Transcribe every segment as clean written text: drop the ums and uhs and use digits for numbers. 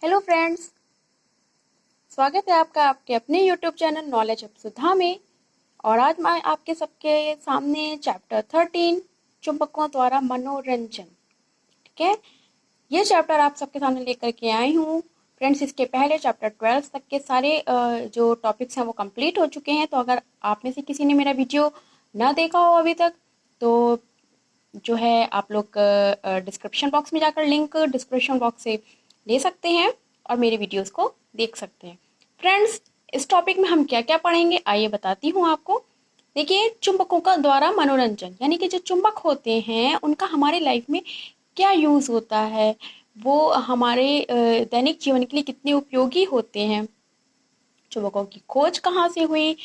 Hello friends, स्वागत है आपका आपके अपने यूट्यूब चैनल नॉलेज ऑफ सुधा में। और आज मैं आपके सबके सामने चैप्टर 13 चुंबकों द्वारा मनोरंजन, ठीक है, ये चैप्टर आप सबके सामने लेकर के आई हूँ। फ्रेंड्स, इसके पहले चैप्टर 12 तक के सारे जो टॉपिक्स हैं वो कंप्लीट हो चुके हैं। तो अगर आप में से किसी ने मेरा वीडियो ना देखा हो अभी तक, तो जो है आप लोग डिस्क्रिप्शन बॉक्स में जाकर लिंक डिस्क्रिप्शन बॉक्स से ले सकते हैं और मेरे वीडियोस को देख सकते हैं। फ्रेंड्स, इस टॉपिक में हम क्या क्या पढ़ेंगे आइए बताती हूँ आपको। देखिए, चुंबकों का द्वारा मनोरंजन, यानी कि जो चुंबक होते हैं उनका हमारे लाइफ में क्या यूज़ होता है, वो हमारे दैनिक जीवन के लिए कितने उपयोगी होते हैं, चुंबकों की खोज कहाँ से हुई,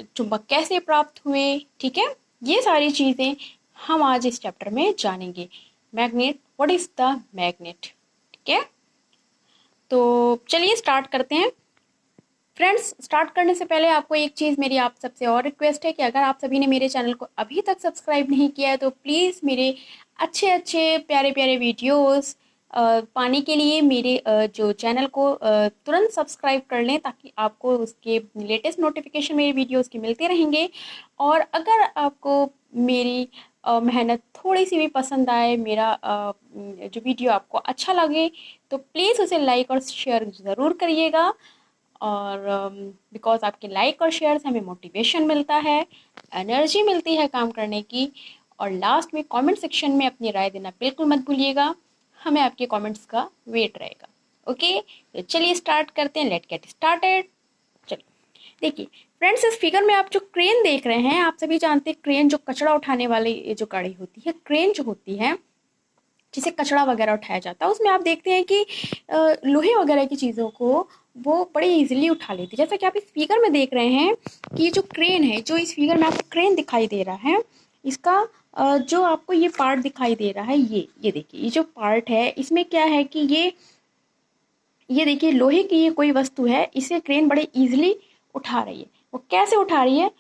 चुंबक कैसे प्राप्त हुए, ठीक है, ये सारी चीज़ें हम आज इस चैप्टर में जानेंगे। Magnet, what is the magnet, ठीक है। तो चलिए स्टार्ट करते हैं। फ्रेंड्स, स्टार्ट करने से पहले आपको एक चीज़ मेरी आप सबसे और रिक्वेस्ट है कि अगर आप सभी ने मेरे चैनल को अभी तक सब्सक्राइब नहीं किया है तो प्लीज़ मेरे अच्छे अच्छे प्यारे प्यारे वीडियोस पाने के लिए मेरे जो चैनल को तुरंत सब्सक्राइब कर लें, ताकि आपको उसके लेटेस्ट नोटिफिकेशन मेरे वीडियोस की मिलते रहेंगे। और अगर आपको मेरी मेहनत थोड़ी सी भी पसंद आए, मेरा जो वीडियो आपको अच्छा लगे, तो प्लीज़ उसे लाइक और शेयर ज़रूर करिएगा। और बिकॉज आपके लाइक और शेयर से हमें मोटिवेशन मिलता है, एनर्जी मिलती है काम करने की। और लास्ट में कमेंट सेक्शन में अपनी राय देना बिल्कुल मत भूलिएगा, हमें आपके कमेंट्स का वेट रहेगा। ओके, तो चलिए स्टार्ट करते हैं, लेट गेट स्टार्टेड। चलिए देखिए फ्रेंड्स, इस फिगर में आप जो क्रेन देख रहे हैं, आप सभी जानते हैं क्रेन जो कचरा उठाने वाली ये जो गाड़ी होती है, क्रेन जो होती है जिसे कचरा वगैरह उठाया जाता है, उसमें आप देखते हैं कि लोहे वगैरह की चीज़ों को वो बड़े इजीली उठा लेती है। जैसा कि आप इस फिगर में देख रहे हैं कि ये जो क्रेन है, जो इस फिगर में आपको क्रेन दिखाई दे रहा है, इसका जो आपको ये पार्ट दिखाई दे रहा है, ये देखिए, ये जो पार्ट है इसमें क्या है कि ये देखिए लोहे की ये कोई वस्तु है, इसे क्रेन बड़े इजीली उठा रही है। वो कैसे उठा रही है?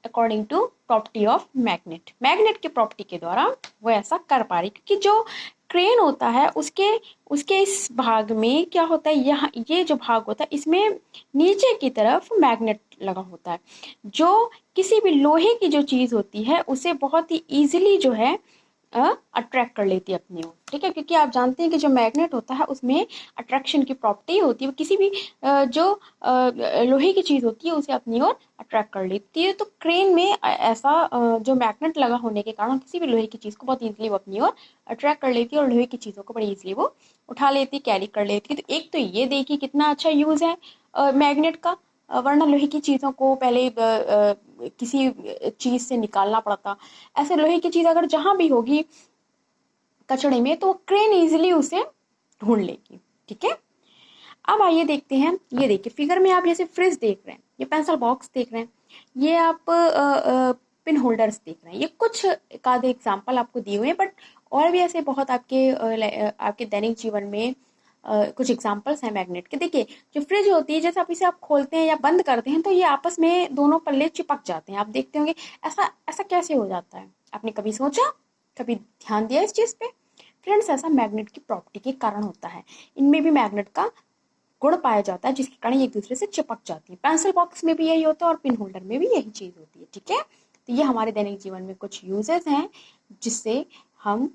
According to property of magnet, magnet के प्रॉपर्टी के द्वारा वो ऐसा कर पा रही, क्योंकि जो क्रेन होता है उसके उसके इस भाग में क्या होता है, यहाँ ये जो भाग होता है इसमें नीचे की तरफ मैग्नेट लगा होता है, जो किसी भी लोहे की जो चीज़ होती है उसे बहुत ही ईजिली जो है अट्रैक्ट कर लेती है अपनी ओर, ठीक है। क्योंकि आप जानते हैं कि जो मैग्नेट होता है उसमें अट्रैक्शन की प्रॉपर्टी होती है, वो किसी भी जो लोहे की चीज़ होती है उसे अपनी ओर अट्रैक्ट कर लेती है। तो क्रेन में ऐसा जो मैग्नेट लगा होने के कारण किसी भी लोहे की चीज़ को बहुत ईजिली वो अपनी ओर अट्रैक्ट कर लेती है, और लोहे की चीज़ों को बड़ी ईजिली वो उठा लेती है, कैरी कर लेती है। तो एक तो ये देखिए कितना अच्छा यूज़ है मैग्नेट का। वरना लोहे की चीज़ों को पहले किसी चीज़ से निकालना पड़ता। ऐसे लोहे की चीज़ अगर जहाँ भी होगी कचड़े में, तो क्रेन इजीली उसे ढूंढ लेगी, ठीक है। अब आइए देखते हैं, ये देखिए फिगर में आप जैसे फ्रिज देख रहे हैं, ये पेंसिल बॉक्स देख रहे हैं, ये आप पिन होल्डर्स देख रहे हैं, ये कुछ एक आधे एग्जाम्पल आपको दिए हुए हैं, बट और भी ऐसे बहुत आपके दैनिक जीवन में कुछ एग्जाम्पल्स हैं मैग्नेट के। देखिए, जो फ्रिज होती है, जैसे आप इसे आप खोलते हैं या बंद करते हैं तो ये आपस में दोनों पल्ले चिपक जाते हैं, आप देखते होंगे। ऐसा ऐसा कैसे हो जाता है? आपने कभी सोचा, कभी ध्यान दिया इस चीज़ पे? फ्रेंड्स, ऐसा मैग्नेट की प्रॉपर्टी के कारण होता है। इनमें भी मैग्नेट का गुण पाया जाता है, जिसके कारण एक दूसरे से चिपक जाती है। पेंसिल बॉक्स में भी यही होता है और पिन होल्डर में भी यही चीज़ होती है, ठीक है। तो ये हमारे दैनिक जीवन में कुछ यूजेस हैं जिससे हम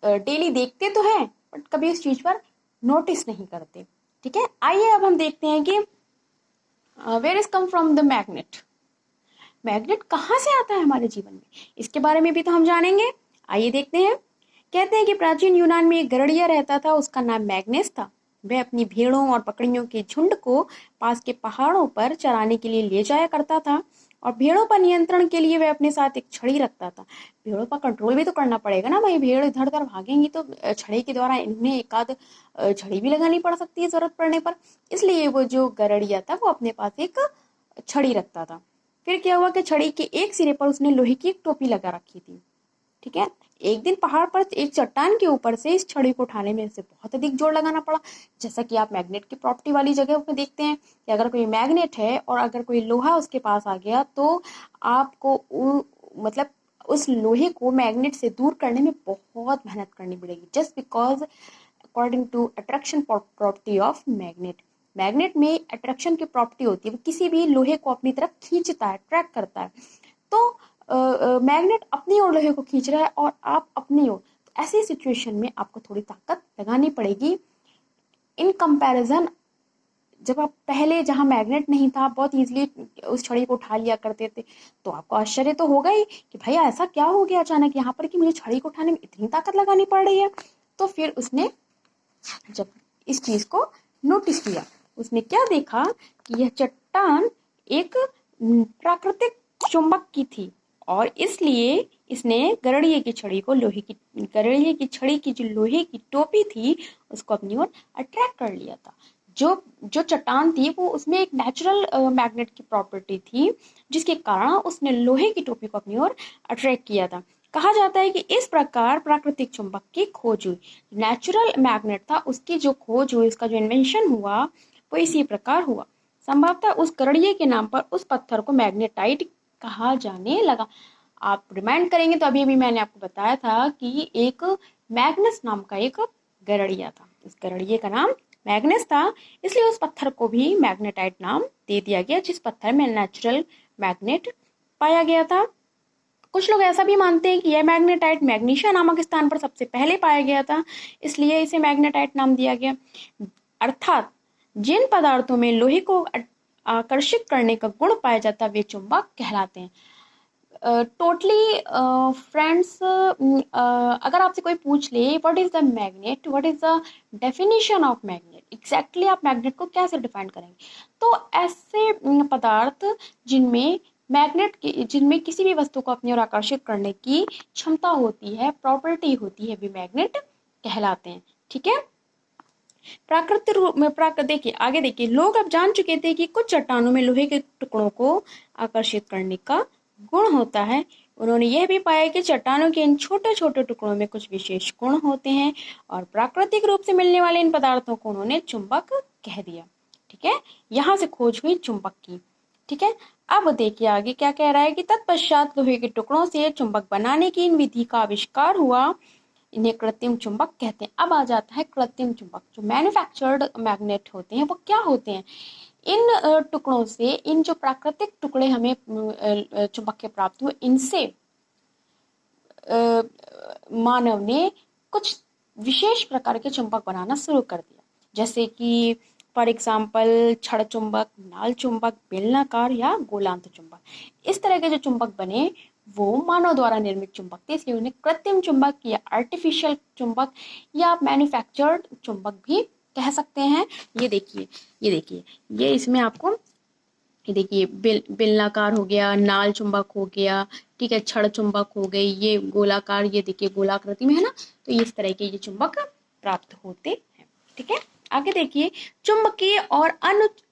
डेली देखते तो हैं, बट कभी इस चीज़ पर नोटिस नहीं करते, ठीक है। आइए अब हम देखते हैं कि where is come from the magnet, magnet कहाँ से आता है हमारे जीवन में, इसके बारे में भी तो हम जानेंगे। आइए देखते हैं। कहते हैं कि प्राचीन यूनान में एक गरुड़िया रहता था, उसका नाम मैग्नेस था। वह अपनी भेड़ों और बकरियों के झुंड को पास के पहाड़ों पर चराने के लिए ले जाया करता था, और भेड़ों पर नियंत्रण के लिए वह अपने साथ एक छड़ी रखता था। भेड़ों पर कंट्रोल भी तो करना पड़ेगा ना भाई, भेड़ इधर उधर भागेंगी तो छड़ी के द्वारा इन्हें एक आध छड़ी भी लगानी पड़ सकती है जरूरत पड़ने पर। इसलिए वो जो गरुड़िया था वो अपने पास एक छड़ी रखता था। फिर क्या हुआ कि छड़ी के एक सिरे पर उसने लोहे की एक टोपी लगा रखी थी, ठीक है। एक दिन पहाड़ पर एक चट्टान के ऊपर से इस छड़ी को उठाने में इसे बहुत अधिक जोर लगाना पड़ा। जैसा कि आप मैग्नेट की प्रॉपर्टी वाली जगह पे देखते हैं कि अगर कोई मैग्नेट है और अगर कोई लोहा उसके पास आ गया, तो आपको मतलब उस लोहे को मैग्नेट से दूर करने में बहुत मेहनत करनी पड़ेगी, just because according to attraction property of magnet. Magnet में अट्रैक्शन की प्रॉपर्टी होती है, वो किसी भी लोहे को अपनी तरफ खींचता है, अट्रैक्ट करता है। तो मैग्नेट अपनी ओर लोहे को खींच रहा है और आप अपनी ओर, तो ऐसी सिचुएशन में आपको थोड़ी ताकत लगानी पड़ेगी इन कंपैरिजन। जब आप पहले जहां मैग्नेट नहीं था, बहुत इजीली उस छड़ी को उठा लिया करते थे, तो आपको आश्चर्य तो होगा ही कि भैया ऐसा क्या हो गया अचानक यहाँ पर कि मुझे छड़ी को उठाने में इतनी ताकत लगानी पड़ रही है। तो फिर उसने जब इस चीज को नोटिस किया, उसने क्या देखा कि यह चट्टान एक प्राकृतिक चुंबक की थी, और इसलिए इसने गरड़िए की छड़ी को, गरड़िए की छड़ी की जो लोहे की टोपी थी उसको अपनी ओर अट्रैक्ट कर लिया था। जो चट्टान थी वो, उसमें एक नेचुरल मैग्नेट की प्रॉपर्टी थी, जिसके कारण उसने लोहे की टोपी को अपनी ओर अट्रैक्ट किया था। कहा जाता है कि इस प्रकार प्राकृतिक चुंबक की खोज हुई। नेचुरल मैग्नेट था, उसकी जो खोज हुई, उसका जो इन्वेंशन हुआ, वो इसी प्रकार हुआ। संभवतः उस गरड़िए के नाम पर उस पत्थर को मैग्नेटाइट कहा जाने लगा। आप रिमाइंड करेंगे तो अभी मैंने आपको बताया था कि एक मैग्नस नाम का एक गरड़िया था, उस गरड़िए का नाम मैग्नेस था, इसलिए उस पत्थर को भी मैग्नेटाइट नाम दे दिया गया, जिस पत्थर में नेचुरल मैग्नेट पाया गया था। कुछ लोग ऐसा भी मानते हैं कि यह मैग्नेटाइट मैग्नीशिया नामक स्थान पर सबसे पहले पाया गया था, इसलिए इसे मैग्नेटाइट नाम दिया गया। अर्थात जिन पदार्थों में लोहे को आकर्षित करने का गुण पाया जाता है वे चुंबक कहलाते हैं। टोटली फ्रेंड्स, अगर आपसे कोई पूछ ले what is the magnet, what is the definition of magnet, exactly आप मैग्नेट को कैसे डिफाइन करेंगे, तो ऐसे पदार्थ जिनमें किसी भी वस्तु को अपनी ओर आकर्षित करने की क्षमता होती है, प्रॉपर्टी होती है, वे मैग्नेट कहलाते हैं। ठीक है, प्राकृतिक रूप में देखिए आगे देखिए, लोग अब जान चुके थे कि कुछ चट्टानों में लोहे के टुकड़ों को आकर्षित करने का गुण होता है। उन्होंने यह भी पाया कि चट्टानों के इन छोटे छोटे टुकड़ों में कुछ विशेष गुण होते हैं, और प्राकृतिक रूप से मिलने वाले इन पदार्थों को उन्होंने चुंबक कह दिया। ठीक है, यहाँ से खोज हुई चुंबक की। ठीक है, अब देखिए आगे क्या कह रहा है कि तत्पश्चात लोहे के टुकड़ों से चुंबक बनाने की इन विधि का आविष्कार हुआ, इन्हें कृत्रिम चुंबक कहते हैं। अब आ जाता है कृत्रिम चुंबक। जो मैन्युफैक्चर्ड मैग्नेट होते हैं वो क्या होते हैं, इन टुकड़ों से, इन जो प्राकृतिक टुकड़े हमें चुंबक के प्राप्त हुए, इनसे मानव ने कुछ विशेष प्रकार के चुंबक बनाना शुरू कर दिया, जैसे कि फॉर एग्जाम्पल छड़ चुंबक, नाल चुंबक, बेलनाकार या गोलांत चुंबक। इस तरह के जो चुंबक बने वो मानव द्वारा निर्मित चुंबक थे, इसलिए उन्हें कृत्रिम चुंबक या आर्टिफिशियल चुंबक या मैन्युफैक्चर्ड चुंबक भी कह सकते हैं। ये देखिए ये इसमें आपको, ये देखिए बेलनाकार हो गया, नाल चुंबक हो गया, ठीक है, छड़ चुंबक हो गई, ये गोलाकार, ये देखिए गोलाकृति में है ना, तो इस तरह के ये चुंबक प्राप्त होते हैं। ठीक है, आगे देखिए चुंबकीय और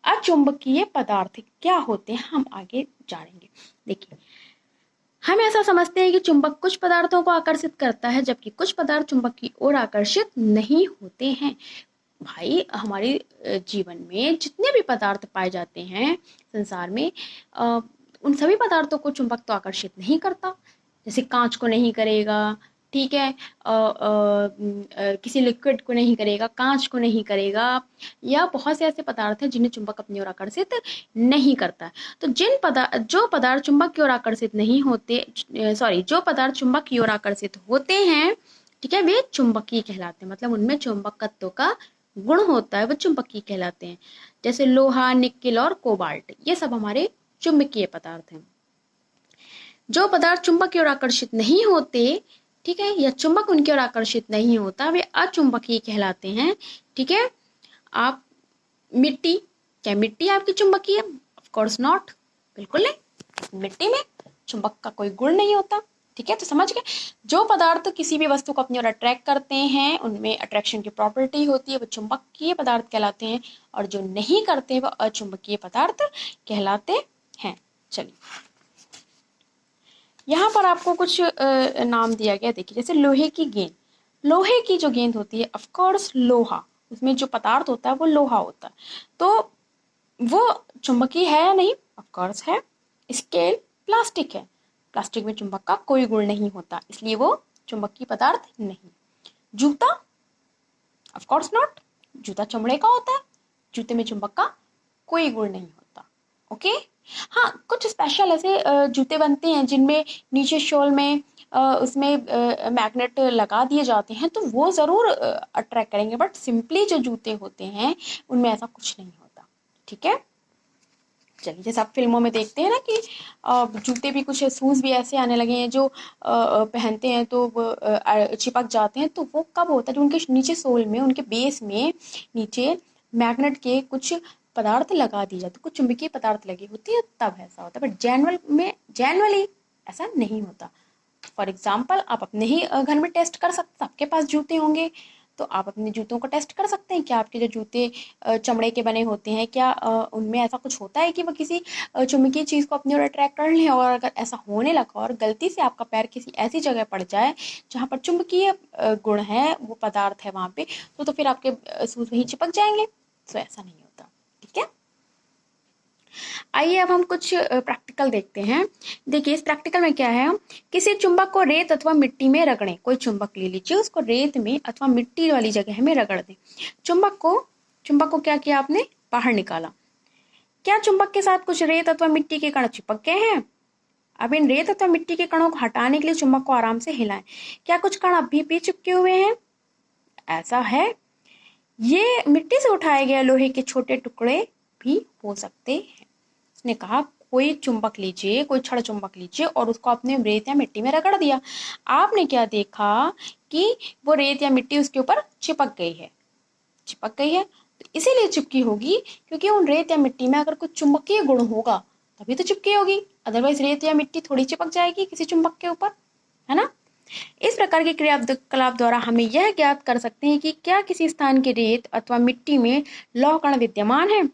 अचुंबकीय पदार्थ क्या होते हैं, हम आगे जानेंगे। देखिए, हम ऐसा समझते हैं कि चुंबक कुछ पदार्थों को आकर्षित करता है, जबकि कुछ पदार्थ चुंबक की ओर आकर्षित नहीं होते हैं। भाई, हमारे जीवन में जितने भी पदार्थ पाए जाते हैं संसार में, उन सभी पदार्थों को चुंबक तो आकर्षित नहीं करता। जैसे कांच को नहीं करेगा, ठीक है, किसी लिक्विड को नहीं करेगा, कांच को नहीं करेगा, या बहुत से ऐसे पदार्थ हैं जिन्हें चुंबक अपनी ओर आकर्षित नहीं करता। तो जो पदार्थ चुंबक की ओर आकर्षित नहीं होते, जो पदार्थ चुंबक की ओर आकर्षित होते हैं, ठीक है, वे चुंबकीय कहलाते हैं। मतलब उनमें चुंबकत्व का गुण होता है, वो चुंबकीय कहलाते हैं। जैसे लोहा, निकेल और कोबाल्ट, ये सब हमारे चुंबकीय पदार्थ हैं। जो पदार्थ चुंबक की ओर आकर्षित नहीं होते, ठीक है, या चुंबक उनकी ओर आकर्षित नहीं होता, वे अचुंबकीय कहलाते हैं। ठीक है, आप मिट्टी, क्या मिट्टी आपकी चुंबकीय है? ऑफ कोर्स नॉट, बिल्कुल नहीं, मिट्टी में चुंबक का कोई गुण नहीं होता। ठीक है, तो समझ गए, जो पदार्थ किसी भी वस्तु को अपनी ओर अट्रैक्ट करते हैं, उनमें अट्रैक्शन की प्रॉपर्टी होती है, वो चुंबकीय पदार्थ कहलाते हैं, और जो नहीं करते वो अचुंबकीय पदार्थ कहलाते हैं। चलिए, यहाँ पर आपको कुछ नाम दिया गया। देखिए, जैसे लोहे की गेंद, लोहे की जो गेंद होती है, ऑफ कोर्स लोहा, उसमें जो पदार्थ होता है वो लोहा होता है, तो वो चुंबकीय है या नहीं? ऑफ कोर्स है। स्केल प्लास्टिक है, प्लास्टिक में चुंबक का कोई गुण नहीं होता, इसलिए वो चुंबकीय पदार्थ नहीं। जूता, ऑफ कोर्स नॉट, जूता चमड़े का होता है, जूते में चुंबक का कोई गुण नहीं होता। ओके। हाँ, कुछ स्पेशल ऐसे जूते बनते हैं जिनमें नीचे शोल में उसमें मैग्नेट लगा दिए जाते हैं, तो वो ज़रूर अट्रैक्ट करेंगे, बट सिंपली जो जूते होते हैं उनमें ऐसा कुछ नहीं होता। ठीक है, चलिए, जैसे आप फिल्मों में देखते हैं ना कि जूते भी कुछ शूज़ भी ऐसे आने लगे हैं जो पहनते हैं तो वो चिपक जाते हैं, तो वो कब होता है, जो उनके नीचे सोल में, उनके बेस में नीचे मैग्नेट के कुछ पदार्थ लगा दिए जाते, कुछ चुंबकीय पदार्थ लगे होते हैं, तब ऐसा होता है। बट जनरली ऐसा नहीं होता। फॉर एग्जाम्पल, आप अपने ही घर में टेस्ट कर सकते, आपके पास जूते होंगे तो आप अपने जूतों को टेस्ट कर सकते हैं। क्या आपके जो जूते चमड़े के बने होते हैं, क्या उनमें ऐसा कुछ होता है कि वो किसी चुंबकीय चीज़ को अपनी ओर अट्रैक्ट कर लें, और अगर ऐसा होने लगा और गलती से आपका पैर किसी ऐसी जगह पड़ जाए जहाँ पर चुंबकीय गुण है, वो पदार्थ है वहाँ पे, तो फिर आपके शूज वहीं चिपक जाएंगे। तो ऐसा नहीं होता। ठीक है, आइए अब हम कुछ प्रैक्टिकल देखते हैं। देखिए, इस प्रैक्टिकल में क्या है, हम किसी चुंबक को रेत अथवा मिट्टी में रगड़ें। कोई चुंबक ले लीजिए, उसको रेत में अथवा मिट्टी वाली जगह में रगड़ दें। चुंबक को क्या किया आपने, बाहर निकाला। क्या चुंबक के साथ कुछ रेत अथवा मिट्टी के कण चिपक गए हैं? अब इन रेत अथवा मिट्टी के कणों को हटाने के लिए चुंबक को आराम से हिलाएं। क्या कुछ कण अभी भी चिपके हुए हैं? ऐसा है। ये मिट्टी से उठाए गए लोहे के छोटे टुकड़े भी हो सकते हैं। उसने कहा, कोई चुंबक लीजिए, कोई छड़ चुंबक लीजिए और उसको आपने रेत या मिट्टी में रगड़ दिया। आपने क्या देखा कि वो रेत या मिट्टी उसके ऊपर चिपक गई है। तो इसीलिए चिपकी होगी क्योंकि उन रेत या मिट्टी में अगर कुछ चुंबकीय गुण होगा तभी तो चिपकी होगी, अदरवाइज रेत या मिट्टी थोड़ी चिपक जाएगी किसी चुंबक के ऊपर, है ना। इस प्रकार के क्रियाकलाप द्वारा हमें यह ज्ञात कर सकते हैं कि क्या किसी स्थान के रेत अथवा मिट्टी में लौह कण विद्यमान है।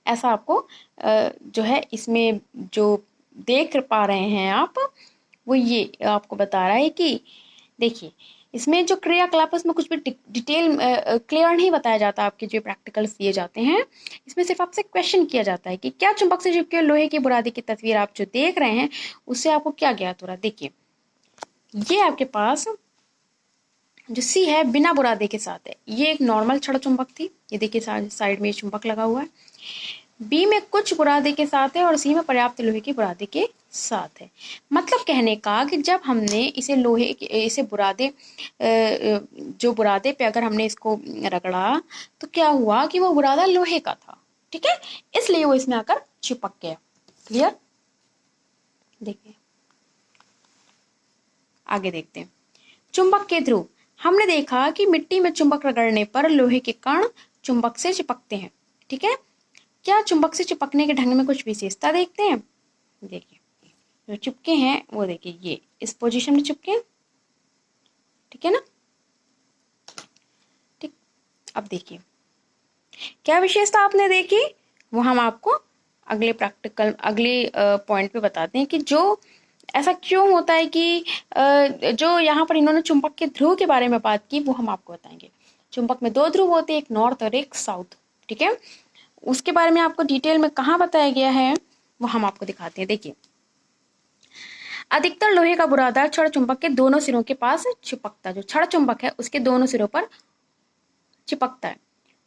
ऐसा आपको जो है इसमें जो देख पा रहे हैं आप, वो ये आपको बता रहा है कि देखिए, इसमें जो क्रियाकलाप है उसमें कुछ भी डिटेल क्लियर नहीं बताया जाता। आपके जो प्रैक्टिकल्स दिए जाते हैं इसमें सिर्फ आपसे क्वेश्चन किया जाता है कि क्या चुंबक से चिपके लोहे की बुरादी की तस्वीर आप जो देख रहे हैं उससे आपको क्या ज्ञात हो रहा है। देखिए, ये आपके पास जो सी है बिना बुरादे के साथ है, ये एक नॉर्मल छड़ चुंबक थी। ये देखिए साइड में चुंबक लगा हुआ है। बी में कुछ बुरादे के साथ है और सी में पर्याप्त लोहे की बुरादे के साथ है। मतलब कहने का कि जब हमने इसे बुरादे जो बुरादे पे अगर हमने इसको रगड़ा तो क्या हुआ कि वो बुरादा लोहे का था। ठीक है, इसलिए वो इसमें आकर चिपक गया। क्लियर। देखिए, आगे देखते हैं। चुंबक के ध्रुव। हमने देखा कि मिट्टी में चुंबक रगड़ने पर लोहे के कण चुंबक से चिपकते हैं। ठीक है, क्या चुंबक से चिपकने के ढंग में कुछ विशेषता देखते हैं। देखिए, जो चिपके हैं वो देखिए, ये इस पोजीशन में चिपके हैं। ठीक है ना। ठीक, अब देखिए क्या विशेषता आपने देखी, वो हम आपको अगले पॉइंट पे बताते हैं कि जो ऐसा क्यों होता है कि जो यहाँ पर इन्होंने चुंबक के ध्रुव के बारे में बात की वो हम आपको बताएंगे। चुंबक में 2 ध्रुव होते हैं, एक नॉर्थ और एक साउथ। ठीक है, उसके बारे में आपको डिटेल में कहाँ बताया गया है वो हम आपको दिखाते हैं। देखिए, अधिकतर लोहे का बुरादा छड़ चुंबक के दोनों सिरों के पास चिपकता है। जो छड़ चुंबक है उसके दोनों सिरों पर चिपकता है।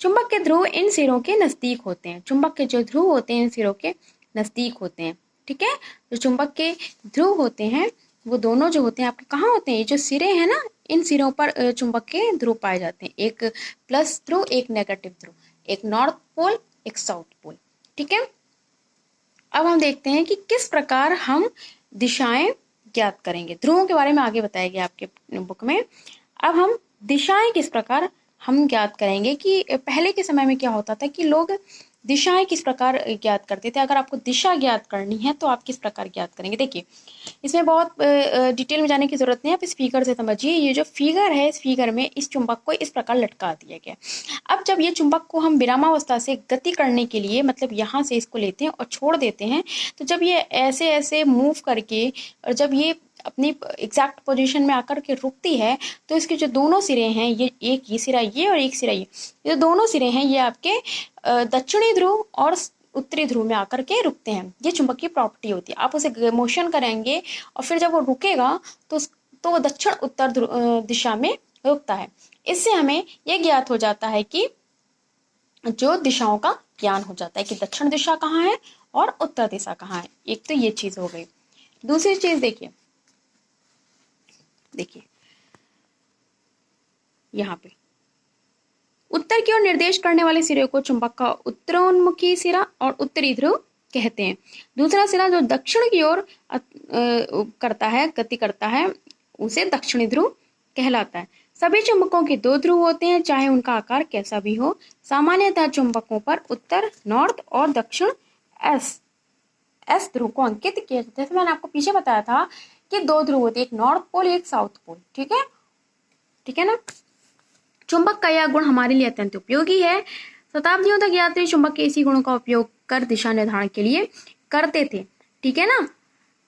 चुंबक के ध्रुव इन सिरों के नजदीक होते हैं। चुंबक के जो ध्रुव होते हैं इन सिरों के नजदीक होते हैं। ठीक है, जो चुंबक के ध्रुव होते हैं वो दोनों जो होते हैं आपके कहाँ होते हैं, ये जो सिरे हैं ना, इन सिरों पर चुंबक के ध्रुव पाए जाते हैं। एक प्लस ध्रुव, एक नेगेटिव ध्रुव, एक नॉर्थ पोल, एक साउथ पोल। ठीक है, अब हम देखते हैं कि किस प्रकार हम दिशाएं ज्ञात करेंगे। ध्रुवों के बारे में आगे बताया गया आपके बुक में। अब हम दिशाएं किस प्रकार हम ज्ञात करेंगे कि पहले के समय में क्या होता था कि लोग दिशाएं किस प्रकार ज्ञात करते थे। अगर आपको दिशा ज्ञात करनी है तो आप किस प्रकार ज्ञात करेंगे। देखिए, इसमें बहुत डिटेल में जाने की जरूरत नहीं है, आप इस फिगर से समझिए। ये जो फिगर है, इस फिगर में इस चुंबक को इस प्रकार लटका दिया गया। अब जब ये चुंबक को हम विरामावस्था से गति करने के लिए, मतलब यहाँ से इसको लेते हैं और छोड़ देते हैं, तो जब ये ऐसे ऐसे मूव करके और जब ये अपनी एग्जैक्ट पोजीशन में आकर के रुकती है तो इसके जो दोनों सिरे हैं, ये एक ये सिरा ये और एक सिरा ये दोनों सिरे हैं, ये आपके दक्षिणी ध्रुव और उत्तरी ध्रुव में आकर के रुकते हैं। ये चुंबक की प्रॉपर्टी होती है। आप उसे मोशन करेंगे और फिर जब वो रुकेगा तो वो दक्षिण उत्तर दिशा में रुकता है। इससे हमें यह ज्ञात हो जाता है कि जो दिशाओं का ज्ञान हो जाता है कि दक्षिण दिशा कहाँ है और उत्तर दिशा कहाँ है। एक तो ये चीज हो गई। दूसरी चीज देखिए, देखिए यहाँ पे उत्तर की ओर निर्देश करने वाले सिरे को चुंबक का उत्तरोन्मुखी सिरा और उत्तरी ध्रुव कहते हैं। दूसरा सिरा जो दक्षिण की ओर करता है, गति करता है, उसे दक्षिणी ध्रुव कहलाता है। सभी चुंबकों के दो ध्रुव होते हैं, चाहे उनका आकार कैसा भी हो। सामान्यतः चुंबकों पर उत्तर नॉर्थ और दक्षिण एस ध्रुव को अंकित किया जाता है। जैसे मैंने आपको पीछे बताया था कि दो ध्रुव होते हैं, एक नॉर्थ पोल एक साउथ पोल। ठीक है, ठीक है ना। चुंबक का यह गुण हमारे लिए अत्यंत उपयोगी है। शताब्दियों तक यात्री चुंबक के इसी गुणों का उपयोग कर दिशा निर्धारण के लिए करते थे। ठीक है ना,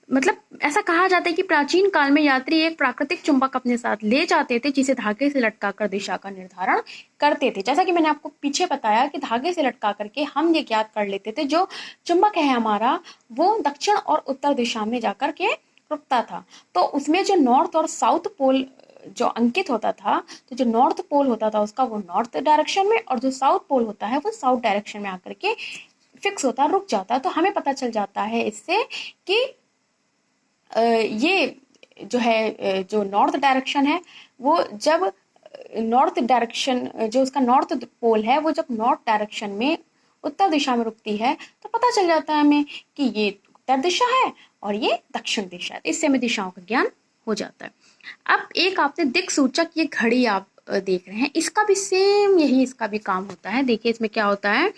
मतलब ऐसा कहा जाता है कि प्राचीन काल में यात्री एक प्राकृतिक चुंबक अपने साथ ले जाते थे, जिसे धागे से लटकाकर दिशा का निर्धारण करते थे। जैसा कि मैंने आपको पीछे बताया कि धागे से लटका करके हम ये ज्ञात कर लेते थे जो चुंबक है हमारा वो दक्षिण और उत्तर दिशा में जाकर के रुकता था। तो उसमें जो नॉर्थ और साउथ पोल जो अंकित होता था, तो जो नॉर्थ पोल होता था उसका वो नॉर्थ डायरेक्शन में और जो साउथ पोल होता है वो साउथ डायरेक्शन में आकर के फिक्स होता, रुक जाता। तो हमें पता चल जाता है इससे कि ये जो है जो नॉर्थ डायरेक्शन है वो जब नॉर्थ डायरेक्शन जो उसका नॉर्थ पोल है वो जब नॉर्थ डायरेक्शन में उत्तर दिशा में रुकती है तो पता चल जाता है हमें कि ये उत्तर दिशा है और ये दक्षिण दिशा है। इससे हमें दिशाओं का ज्ञान हो जाता है। अब एक आपने दिक् सूचक ये घड़ी आप देख रहे हैं, इसका भी सेम यही इसका भी काम होता है। देखिए इसमें क्या होता है,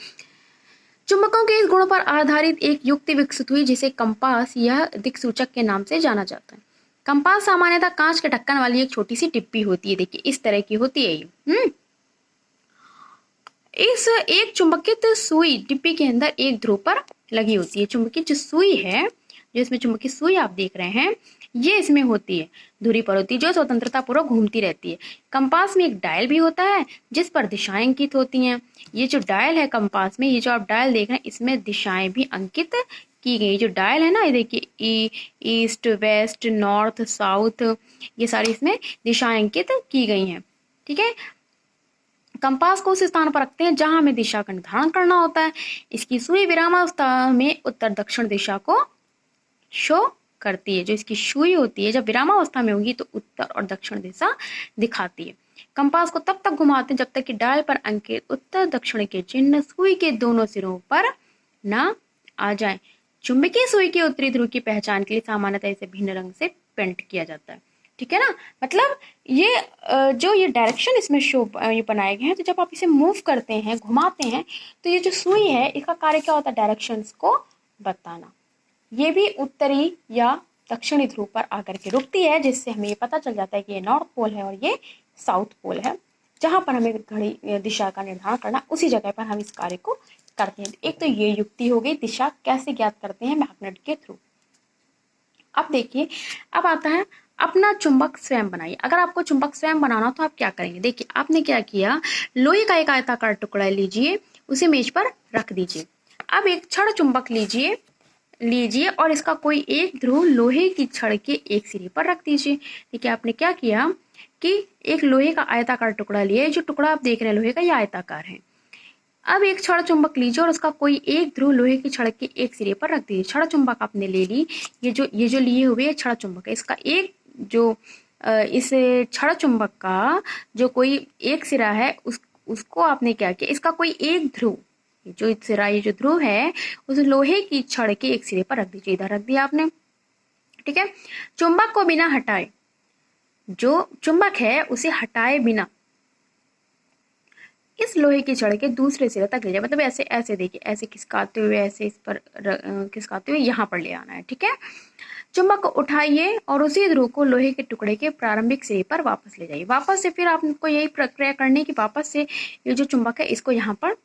चुंबकों के इस गुण पर आधारित एक युक्ति विकसित हुई जिसे कंपास या दिक्सूचक के नाम से जाना जाता है। कंपास सामान्यतः कांच के ढक्कन वाली एक छोटी सी डिब्बी होती है। देखिए इस तरह की होती है ये। इस एक चुंबकित सुई डिब्बी के अंदर एक ध्रुव पर लगी होती है। चुंबकीय जो सुई है, जो इसमें चुंबकीय सुई आप देख रहे हैं, ये इसमें होती है, धुरी पर होती है, जो स्वतंत्रता पूर्वक घूमती रहती है। कंपास में एक डायल भी होता है जिस पर दिशाएं अंकित होती हैं। ये जो डायल है कंपास में, ये जो आप डायल देख रहे हैं, इसमें दिशाएं भी अंकित की गई। जो डायल है ना, ये देखिए ईस्ट वेस्ट नॉर्थ साउथ, ये सारी इसमें दिशाएं अंकित की गई हैं। ठीक है, कंपास को उस स्थान पर रखते हैं जहां हमें दिशा का निर्धारण करना होता है। इसकी सुई विरामावस्था में उत्तर दक्षिण दिशा को शो करती है। जो इसकी सुई होती है जब विरामावस्था में होगी तो उत्तर और दक्षिण दिशा दिखाती है। कंपास को तब तक घुमाते हैं जब तक कि डायल पर अंकित उत्तर दक्षिण के चिन्ह सुई के दोनों सिरों पर न आ जाए। चुंबकीय सुई के उत्तरी ध्रुव की पहचान के लिए सामान्यतः इसे भिन्न रंग से पेंट किया जाता है। ठीक है ना, मतलब ये जो ये डायरेक्शन इसमें शो ये बनाए गए हैं, तो जब आप इसे मूव करते हैं, घुमाते हैं, तो ये जो सुई है इसका कार्य क्या होता है, डायरेक्शंस को बताना। ये भी उत्तरी या दक्षिणी ध्रुव पर आकर के रुकती है, जिससे हमें ये पता चल जाता है कि ये नॉर्थ पोल है और ये साउथ पोल है। जहां पर हमें घड़ी दिशा का निर्धारण करना, उसी जगह पर हम इस कार्य को करते हैं। एक तो ये युक्ति हो गई, दिशा कैसे ज्ञात करते हैं, मैग्नेट के थ्रू। अब देखिए, अब आता है अपना चुंबक स्वयं बनाइए। अगर आपको चुंबक स्वयं बनाना तो आप क्या करेंगे, देखिए आपने क्या किया, लोहे का एक आयताकार टुकड़ा लीजिए, उसे मेज पर रख दीजिए। अब एक छड़ चुंबक लीजिए और इसका कोई एक ध्रुव लोहे की छड़ के एक सिरे पर रख दीजिए। देखिए आपने क्या किया कि एक लोहे का आयताकार टुकड़ा लिया, जो टुकड़ा आप देख रहे हैं लोहे का, यह आयताकार है। अब एक छड़ चुंबक लीजिए और उसका कोई एक ध्रुव लोहे की छड़ के एक सिरे पर रख दीजिए। छड़ चुंबक आपने ले ली, ये जो लिए हुए छड़ चुंबक है, इसका एक जो इस छड़ चुंबक का जो कोई एक सिरा है उसको आपने क्या किया, इसका कोई एक ध्रुव, जो सिरा ये जो ध्रुव है उस लोहे की छड़ के एक सिरे पर रख दीजिए। इधर रख दिया आपने। ठीक है, चुंबक को बिना हटाए, जो चुंबक है उसे हटाए बिना इस लोहे की छड़ के दूसरे सिरे तक ले जाए। मतलब ऐसे ऐसे देखिए, ऐसे खिसकाते हुए, ऐसे इस पर खिसकाते हुए यहाँ पर ले आना है। ठीक है, चुंबक को उठाइए और उसी ध्रुव को लोहे के टुकड़े के प्रारंभिक सिरे पर वापस ले जाइए। वापस से फिर आपको यही प्रक्रिया करनी कि वापस से ये जो चुंबक है इसको यहाँ पर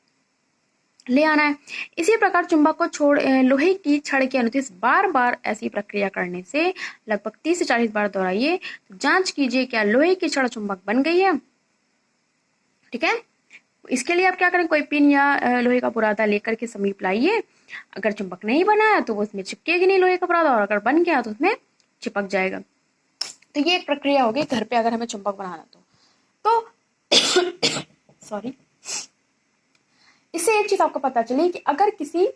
ले आना है। इसी प्रकार चुंबक को लोहे की छड़ के अनुदिश बार बार ऐसी प्रक्रिया करने से लगभग 30 से 40 बार दोहराइए। तो जांच कीजिए क्या लोहे की छड़ चुंबक बन गई है। ठीक है, इसके लिए आप क्या करें, कोई पिन या लोहे का बुरादा लेकर के समीप लाइए। अगर चुंबक नहीं बना है तो वो उसमें चिपकेगी नहीं लोहे का बुरादा, और अगर बन गया तो उसमें चिपक जाएगा। तो ये एक प्रक्रिया होगी घर पे अगर हमें चुंबक बनाना तो सॉरी, इससे एक चीज आपको पता चली कि अगर किसी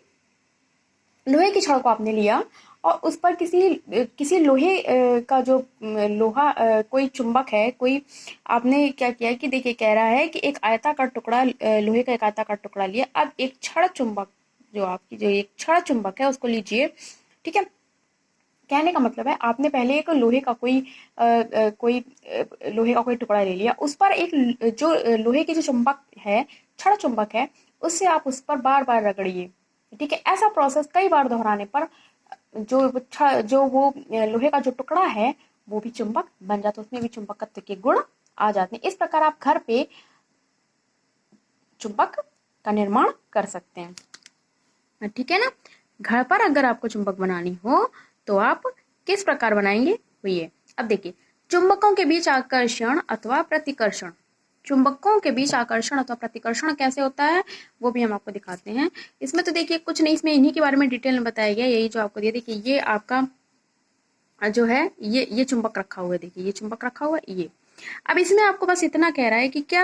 लोहे की छड़ को आपने लिया और उस पर किसी लोहे का जो लोहा कोई चुंबक है, कोई आपने क्या किया कि देखिए कह रहा है कि एक आयताकार टुकड़ा लोहे का एक आयताकार टुकड़ा लिया, अब एक छड़ चुंबक जो आपकी जो एक छड़ चुंबक है उसको लीजिए, ठीक है। कहने का मतलब है आपने पहले एक लोहे का लोहे का कोई टुकड़ा ले लिया, उस पर एक जो लोहे की जो चुंबक है, छड़ चुंबक है, उससे आप उस पर बार बार रगड़िए, ठीक है। ऐसा प्रोसेस कई बार दोहराने पर जो वो लोहे का जो टुकड़ा है वो भी चुंबक बन जाता है, उसमें भी चुंबकत्व के गुण आ जाते हैं। इस प्रकार आप घर पे चुंबक का निर्माण कर सकते हैं, ठीक है ना। घर पर अगर आपको चुंबक बनानी हो तो आप किस प्रकार बनाएंगे वो ये। अब देखिए, चुंबकों के बीच आकर्षण अथवा प्रतिकर्षण, चुंबकों के बीच आकर्षण अथवा प्रतिकर्षण कैसे होता है वो भी हम आपको दिखाते हैं। इसमें तो देखिए कुछ नहीं, इसमें इन्हीं के बारे में डिटेल में बताया गया, यही जो आपको दिया। देखिए ये आपका जो है ये चुंबक रखा हुआ है, देखिए ये चुंबक रखा हुआ है ये। अब इसमें आपको बस इतना कह रहा है कि क्या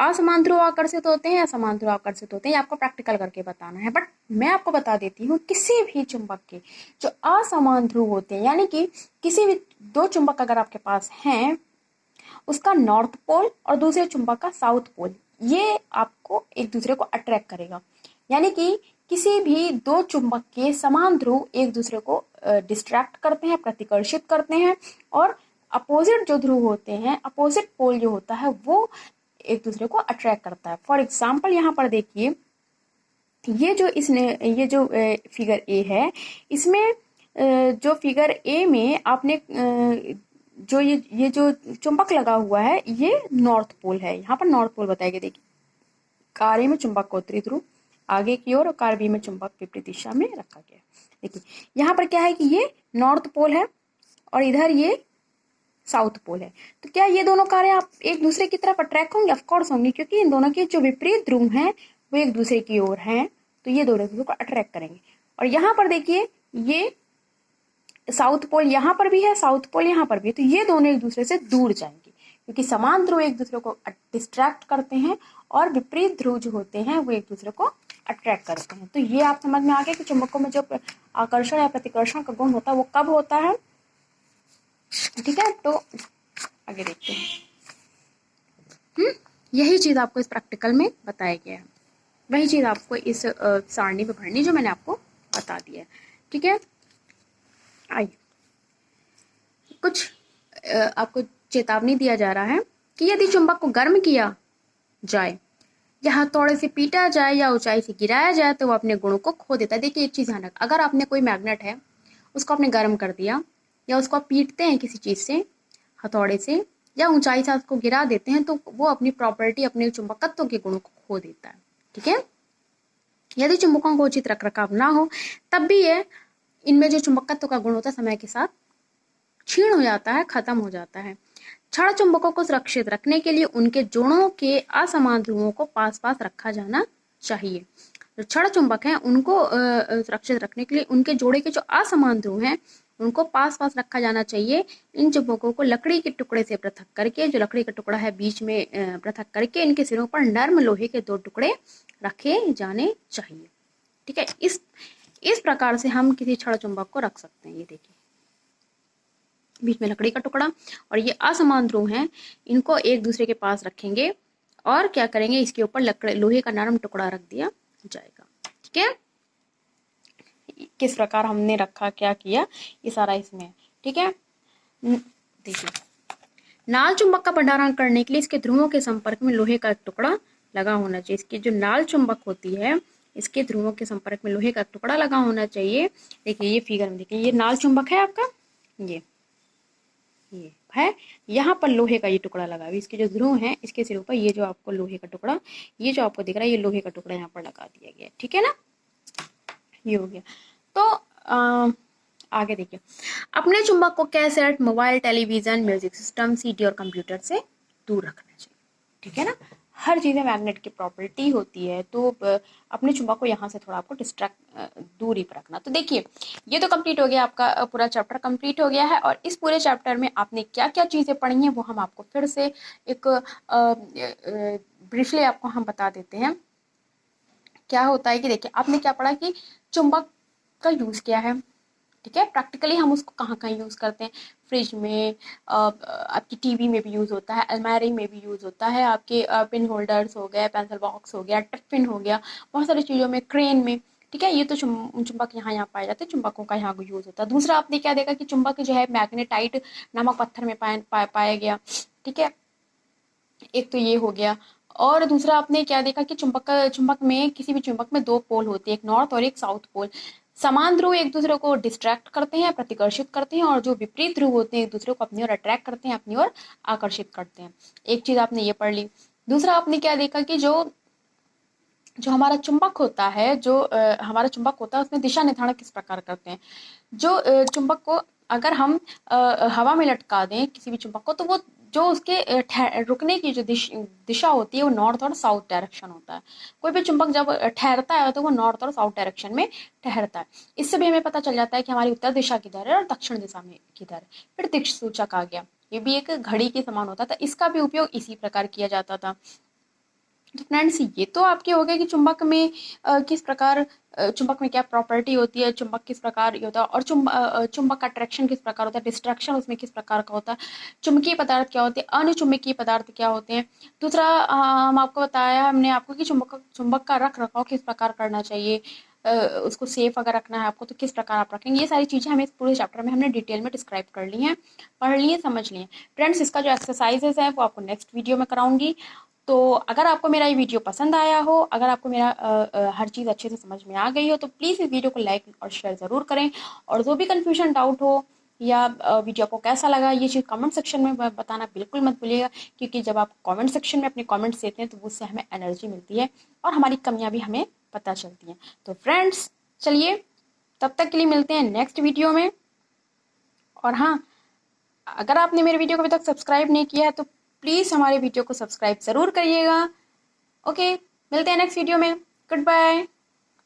असमान ध्रुव आकर्षित होते हैं या समान ध्रुव आकर्षित होते हैं, ये आपको प्रैक्टिकल करके बताना है। बट मैं आपको बता देती हूँ, किसी भी चुंबक के जो असमान ध्रुव होते हैं, यानी कि किसी भी दो चुंबक अगर आपके पास हैं, उसका नॉर्थ पोल और दूसरे चुंबक का साउथ पोल, ये आपको एक दूसरे को अट्रैक्ट करेगा। यानी कि किसी भी दो चुंबक के समान ध्रुव एक दूसरे को डिस्ट्रैक्ट करते हैं, प्रतिकर्षित करते हैं, और अपोजिट जो ध्रुव होते हैं, अपोजिट पोल जो होता है, वो एक दूसरे को अट्रैक्ट करता है। फॉर एग्जाम्पल यहाँ पर देखिए, ये जो फिगर ए है, इसमें जो फिगर ए में आपने जो ये जो चुंबक लगा हुआ है ये नॉर्थ पोल है, यहाँ पर नॉर्थ पोल बताया गया। देखिए कार ए में चुंबक का उत्तरी ध्रुव आगे की ओर और कार बी में चुंबक विपरीत दिशा में रखा गया। देखिए यहाँ पर क्या है कि ये नॉर्थ पोल है और इधर ये साउथ पोल है। तो क्या ये दोनों कारें आप एक दूसरे की तरफ अट्रैक्ट होंगी? ऑफकोर्स होंगी, क्योंकि इन दोनों के जो विपरीत ध्रुव हैं वो एक दूसरे की ओर हैं, तो ये दोनों दूसरे को अट्रैक्ट करेंगे। और यहाँ पर देखिए ये साउथ पोल यहाँ पर भी है, साउथ पोल यहाँ पर भी है, तो ये दोनों एक दूसरे से दूर जाएंगे, क्योंकि समान ध्रुव एक दूसरे को डिस्ट्रैक्ट करते हैं और विपरीत ध्रुव जो होते हैं वो एक दूसरे को अट्रैक्ट करते हैं। तो ये आप समझ में आ गया कि चुंबकों में जो आकर्षण या प्रतिकर्षण का गुण होता है वो कब होता है, ठीक है। तो आगे देखते हैं। यही चीज आपको इस प्रैक्टिकल में बताया गया है, वही चीज आपको इस सारणी में भरनी जो मैंने आपको बता दिया है, ठीक है। आइए कुछ आपको चेतावनी दिया जा रहा है कि यदि चुंबक को गर्म किया जाए या हथौड़े से पीटा जाए या ऊंचाई से गिराया जाए तो वो अपने गुणों को खो देता है। देखिए एक चीज ध्यान रख, अगर आपने कोई मैग्नेट है उसको आपने गर्म कर दिया या उसको आप पीटते हैं किसी चीज से, हथौड़े से, या ऊंचाई से उसको गिरा देते हैं, तो वो अपनी प्रॉपर्टी, अपने चुंबकत्व के गुणों को खो देता है, ठीक है। यदि चुंबकों को उचित रख रखाव ना हो तब भी ये इनमें जो चुंबकत्व का गुण होता है समय के साथ क्षीण हो जाता है, खत्म हो जाता है। क्षण चुंबकों को सुरक्षित रखने के लिए उनके जोड़ों के असमान ध्रुवों को पास पास रखा जाना चाहिए। जो क्षण चुंबक हैं उनको सुरक्षित रखने के लिए उनके जोड़े के जो असमान ध्रुव हैं उनको पास पास रखा जाना चाहिए। इन चुंबकों को लकड़ी के टुकड़े से पृथक करके, जो लकड़ी का टुकड़ा है बीच में पृथक करके, इनके सिरों पर नर्म लोहे के दो टुकड़े रखे जाने चाहिए, ठीक है। इस प्रकार से हम किसी क्षण चुंबक को रख सकते हैं। ये देखिए बीच में लकड़ी का टुकड़ा और ये असमान ध्रुव हैं, इनको एक दूसरे के पास रखेंगे और क्या करेंगे, इसके ऊपर लोहे का नरम टुकड़ा रख दिया जाएगा, ठीक है। किस प्रकार हमने रखा, क्या किया, ये सारा इसमें, ठीक है। देखिए नाल चुंबक का भंडारण करने के लिए इसके ध्रुवों के संपर्क में लोहे का टुकड़ा लगा होना चाहिए। इसकी जो नाल चुंबक होती है इसके ध्रुवों के संपर्क में लोहे का टुकड़ा लगा होना चाहिए। देखिए ये फिगर में देखिए, ये नाल चुंबक है आपका, ये है, यहाँ पर लोहे का ये टुकड़ा लगा हुआ है। इसके जो ध्रुव हैं इसके सिरों पर ये जो आपको लोहे का टुकड़ा, ये जो आपको दिख रहा है, ये लोहे का टुकड़ा यहाँ पर लगा दिया गया, ठीक है ना। ये हो गया। तो आगे देखिए, अपने चुंबक को cassette, mobile, television, music system, CD और कंप्यूटर से दूर रखना चाहिए, ठीक है ना। हर चीज़ में मैग्नेट की प्रॉपर्टी होती है। तो अपने चुंबक को यहाँ से थोड़ा आपको डिस्ट्रैक्ट दूरी पर रखना। तो देखिए, ये तो कंप्लीट हो गया, आपका पूरा चैप्टर कंप्लीट हो गया है। और इस पूरे चैप्टर में आपने क्या क्या चीज़ें पढ़ी हैं वो हम आपको फिर से एक ब्रीफली आपको हम बता देते हैं। क्या होता है कि देखिए, आपने क्या पढ़ा कि चुंबक का यूज़ क्या है, ठीक है। प्रैक्टिकली हम उसको कहाँ कहाँ यूज़ करते हैं, फ्रिज में, आपकी टीवी में भी यूज़ होता है, अलमारी में भी यूज़ होता है, आपके पिन होल्डर्स हो गए, पेंसिल बॉक्स हो गया, टिफिन हो गया, बहुत सारी चीज़ों में, क्रेन में, ठीक है। ये तो चुंबक यहाँ यहाँ पाए जाते हैं, चुंबकों का यहाँ यूज़ होता है। दूसरा आपने क्या देखा कि चुंबक जो है मैग्नेटाइट नामक पत्थर में पाया गया, ठीक है। एक तो ये हो गया। और दूसरा आपने क्या देखा कि चुंबक में, किसी भी चुंबक में दो पोल होते हैं, एक नॉर्थ और एक साउथ पोल। समान ध्रुव एक दूसरे को डिस्ट्रैक्ट करते हैं, प्रतिकर्षित करते हैं, और जो विपरीत ध्रुव होते हैं एक दूसरे को अपनी ओर अट्रैक्ट करते हैं, अपनी ओर आकर्षित करते हैं। एक चीज आपने ये पढ़ ली। दूसरा आपने क्या देखा कि जो जो हमारा चुंबक होता है, हमारा चुंबक होता है उसमें दिशा निर्धारण किस प्रकार करते हैं। जो चुंबक को अगर हम हवा में लटका दें किसी भी चुंबक को, तो वो जो उसके रुकने की जो दिशा होती है वो नॉर्थ और साउथ डायरेक्शन होता है। कोई भी चुंबक जब ठहरता है तो वो नॉर्थ और साउथ डायरेक्शन में ठहरता है। इससे भी हमें पता चल जाता है कि हमारी उत्तर दिशा किधर है और दक्षिण दिशा में किधर है। फिर दिक् सूचक आ गया, ये भी एक घड़ी के समान होता था, इसका भी उपयोग इसी प्रकार किया जाता था। तो फ्रेंड्स, ये तो आपके हो गए कि चुंबक में किस प्रकार, चुंबक में क्या प्रॉपर्टी होती है, चुंबक किस प्रकार ये होता है, और चुंबक का अट्रैक्शन किस प्रकार होता है, डिस्ट्रैक्शन उसमें किस प्रकार का होता है, चुंबकीय पदार्थ क्या होते हैं, अनुचुंबकीय पदार्थ क्या होते हैं। दूसरा हम आपको बताया हमने आपको कि चुंबक का रख रखाव किस प्रकार करना चाहिए, उसको सेफ अगर रखना है आपको तो किस प्रकार आप रखेंगे। ये सारी चीज़ें हमें इस पूरे चैप्टर में हमने डिटेल में डिस्क्राइब कर ली हैं, पढ़ ली हैं, समझ ली हैं। फ्रेंड्स, इसका जो एक्सरसाइजेस है वो आपको नेक्स्ट वीडियो में कराऊंगी। तो अगर आपको मेरा ये वीडियो पसंद आया हो, अगर आपको मेरा हर चीज़ अच्छे से समझ में आ गई हो, तो प्लीज़ इस वीडियो को लाइक और शेयर ज़रूर करें। और जो भी कन्फ्यूजन डाउट हो या वीडियो आपको कैसा लगा, ये चीज़ कमेंट सेक्शन में बताना बिल्कुल मत भूलिएगा, क्योंकि जब आप कमेंट सेक्शन में अपने कमेंट्स देते हैं तो उससे हमें एनर्जी मिलती है और हमारी कमियाँ भी हमें पता चलती हैं। तो फ्रेंड्स, चलिए, तब तक के लिए मिलते हैं नेक्स्ट वीडियो में। और हाँ, अगर आपने मेरे वीडियो को अभी तक सब्सक्राइब नहीं किया है तो प्लीज़ हमारे वीडियो को सब्सक्राइब ज़रूर करिएगा। ओके, मिलते हैं नेक्स्ट वीडियो में। Good bye.